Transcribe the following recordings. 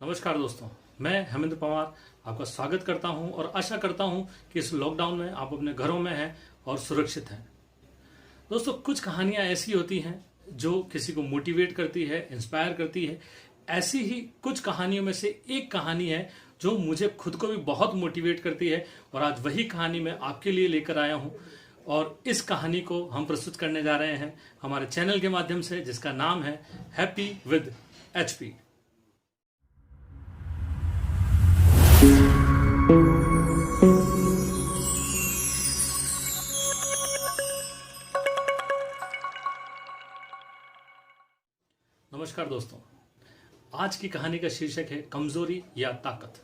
नमस्कार दोस्तों, मैं हेमेंद्र पवार आपका स्वागत करता हूं और आशा करता हूं कि इस लॉकडाउन में आप अपने घरों में हैं और सुरक्षित हैं। दोस्तों, कुछ कहानियां ऐसी होती हैं जो किसी को मोटिवेट करती है, इंस्पायर करती है। ऐसी ही कुछ कहानियों में से एक कहानी है जो मुझे खुद को भी बहुत मोटिवेट करती है और आज वही कहानी मैं आपके लिए लेकर आया हूं। और इस कहानी को हम प्रस्तुत करने जा रहे हैं हमारे चैनल के माध्यम से, जिसका नाम है हैप्पी विद एचपी। नमस्कार दोस्तों, आज की कहानी का शीर्षक है कमजोरी या ताकत।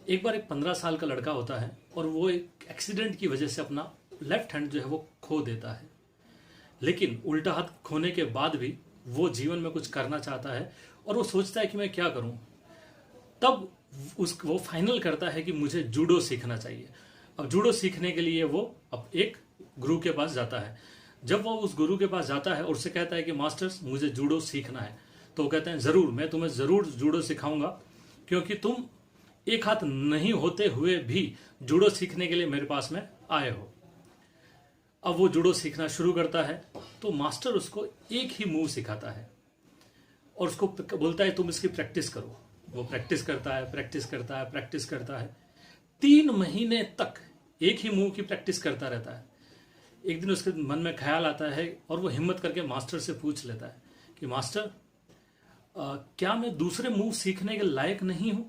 एक बार एक 15 साल का लड़का होता है और वो एक एक्सीडेंट की वजह से अपना लेफ्ट हैंड जो है वो खो देता है। लेकिन उल्टा हाथ खोने के बाद भी वो जीवन में कुछ करना चाहता है और वो सोचता है कि मैं क्या करूं। तब वो फाइनल करता है कि मुझे जूडो सीखना चाहिए। अब जूडो सीखने के लिए वो अब एक गुरु के पास जाता है। जब वो उस गुरु के पास जाता है और उससे कहता है कि मास्टर्स मुझे जूडो सीखना है, तो वो कहते हैं जरूर, मैं तुम्हें जरूर जूडो सिखाऊंगा, क्योंकि तुम एक हाथ नहीं होते हुए भी जूडो सीखने के लिए मेरे पास में आए हो। अब वो जूडो सीखना शुरू करता है तो मास्टर उसको एक ही मूव सिखाता है और उसको बोलता है तुम इसकी प्रैक्टिस करो। वो प्रैक्टिस करता है, प्रैक्टिस करता है, प्रैक्टिस करता है। 3 महीने तक एक ही मूव की प्रैक्टिस करता रहता है। एक दिन उसके मन में ख्याल आता है और वो हिम्मत करके मास्टर से पूछ लेता है कि मास्टर, क्या मैं दूसरे मूव सीखने के लायक नहीं हूं?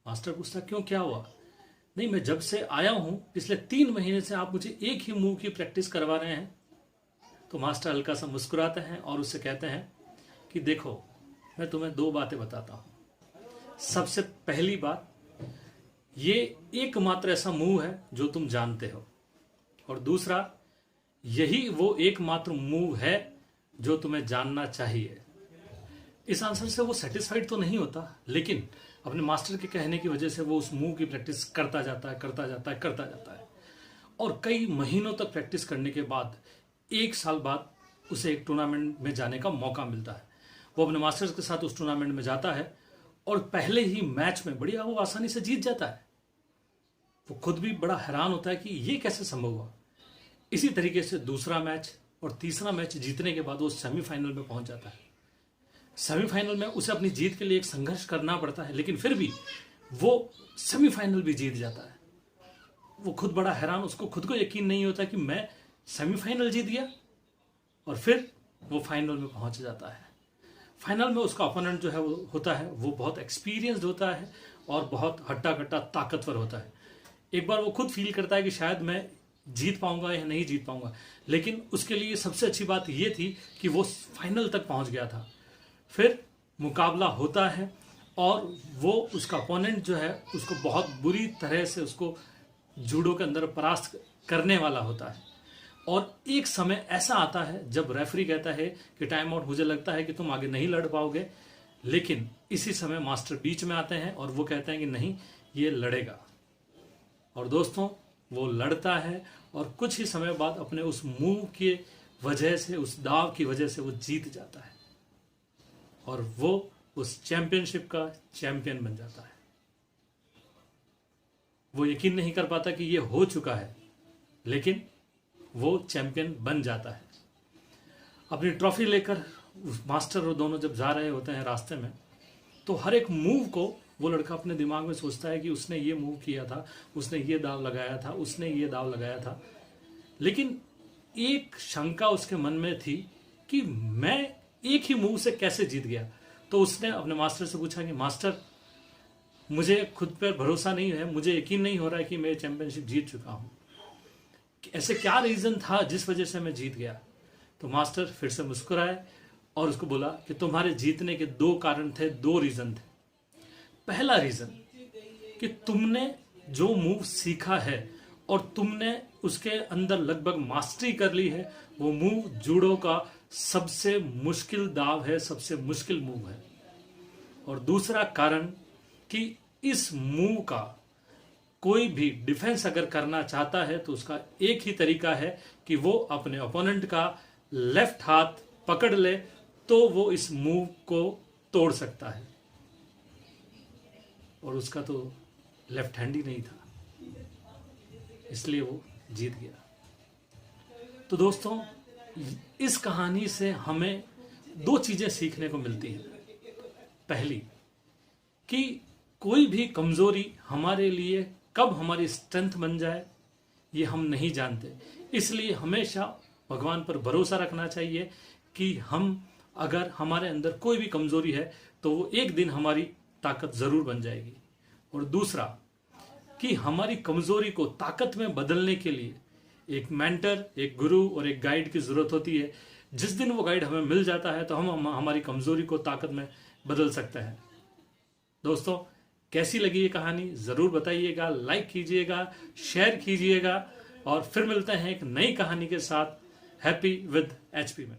मास्टर पूछता क्यों, क्या हुआ? नहीं, मैं जब से आया हूं पिछले 3 महीने से आप मुझे एक ही मूव की प्रैक्टिस करवा रहे हैं। तो मास्टर हल्का सा मुस्कुराते हैं और उससे कहते हैं कि देखो, मैं तुम्हें 2 बातें बताता हूं। सबसे पहली बात, ये एकमात्र ऐसा मूव है जो तुम जानते हो, और दूसरा, यही वो एकमात्र मूव है जो तुम्हें जानना चाहिए। इस आंसर से वो सेटिस्फाइड तो नहीं होता, लेकिन अपने मास्टर के कहने की वजह से वो उस मूव की प्रैक्टिस करता जाता है, करता जाता है, करता जाता है। और कई महीनों तक प्रैक्टिस करने के बाद 1 साल बाद उसे एक टूर्नामेंट में जाने का मौका मिलता है। वो अपने मास्टर्स के साथ उस टूर्नामेंट में जाता है और पहले ही मैच में बढ़िया वो आसानी से जीत जाता है। वो खुद भी बड़ा हैरान होता है कि ये कैसे संभव हुआ। इसी तरीके से दूसरा मैच और तीसरा मैच जीतने के बाद वो सेमीफाइनल में पहुंच जाता है। सेमीफाइनल में उसे अपनी जीत के लिए एक संघर्ष करना पड़ता है, लेकिन फिर भी वो सेमीफाइनल भी जीत जाता है। वो खुद बड़ा हैरान, उसको खुद को यकीन नहीं होता कि मैं सेमीफाइनल जीत गया। और फिर वो फाइनल में पहुंच जाता है। फाइनल में उसका ओपोनेंट जो है वो होता है, वो बहुत एक्सपीरियंस्ड होता है और बहुत हट्टा कट्टा ताकतवर होता है। एक बार वो खुद फील करता है कि शायद मैं जीत पाऊंगा या नहीं जीत पाऊंगा, लेकिन उसके लिए सबसे अच्छी बात ये थी कि वो फाइनल तक पहुंच गया था। फिर मुकाबला होता है और वो उसका ओपोनेंट जो है उसको बहुत बुरी तरह से उसको जूडो के अंदर परास्त करने वाला होता है। और एक समय ऐसा आता है जब रेफरी कहता है कि टाइम आउट, मुझे लगता है कि तुम आगे नहीं लड़ पाओगे। लेकिन इसी समय मास्टर बीच में आते हैं और वो कहते हैं कि नहीं, ये लड़ेगा। और दोस्तों, वो लड़ता है और कुछ ही समय बाद अपने उस मूव की वजह से, उस दाव की वजह से वो जीत जाता है और वो उस चैंपियनशिप का चैंपियन बन जाता है। वो यकीन नहीं कर पाता कि ये हो चुका है, लेकिन वो चैंपियन बन जाता है। अपनी ट्रॉफी लेकर उस मास्टर और दोनों जब जा रहे होते हैं रास्ते में, तो हर एक मूव को वो लड़का अपने दिमाग में सोचता है कि उसने ये मूव किया था, उसने ये दाव लगाया था, उसने ये दाव लगाया था। लेकिन एक शंका उसके मन में थी कि मैं एक ही मूव से कैसे जीत गया। तो उसने अपने मास्टर से पूछा कि मास्टर, मुझे खुद पर भरोसा नहीं है, मुझे यकीन नहीं हो रहा है कि मैं चैंपियनशिप जीत चुका हूं। ऐसे क्या रीजन था जिस वजह से मैं जीत गया? तो मास्टर फिर से मुस्कुराए और उसको बोला कि तुम्हारे जीतने के 2 कारण थे, 2 रीजन थे। पहला रीजन कि तुमने जो मूव सीखा है और तुमने उसके अंदर लगभग मास्टरी कर ली है, वो मूव जूडो का सबसे मुश्किल दाव है, सबसे मुश्किल मूव है। और दूसरा कारण कि इस मूव का कोई भी डिफेंस अगर करना चाहता है तो उसका एक ही तरीका है कि वो अपने ओपोनेंट का लेफ्ट हाथ पकड़ ले, तो वो इस मूव को तोड़ सकता है। और उसका तो लेफ्ट हैंड ही नहीं था, इसलिए वो जीत गया। तो दोस्तों, इस कहानी से हमें दो चीजें सीखने को मिलती हैं। पहली, कि कोई भी कमजोरी हमारे लिए कब हमारी स्ट्रेंथ बन जाए ये हम नहीं जानते, इसलिए हमेशा भगवान पर भरोसा रखना चाहिए कि हम अगर हमारे अंदर कोई भी कमजोरी है तो वो एक दिन हमारी ताकत जरूर बन जाएगी। और दूसरा, कि हमारी कमजोरी को ताकत में बदलने के लिए एक मेंटर, एक गुरु और एक गाइड की जरूरत होती है। जिस दिन वो गाइड हमें मिल जाता है तो हम हमारी कमजोरी को ताकत में बदल सकते हैं। दोस्तों, कैसी लगी ये कहानी जरूर बताइएगा, लाइक कीजिएगा, शेयर कीजिएगा, और फिर मिलते हैं एक नई कहानी के साथ हैप्पी विद एचपी में।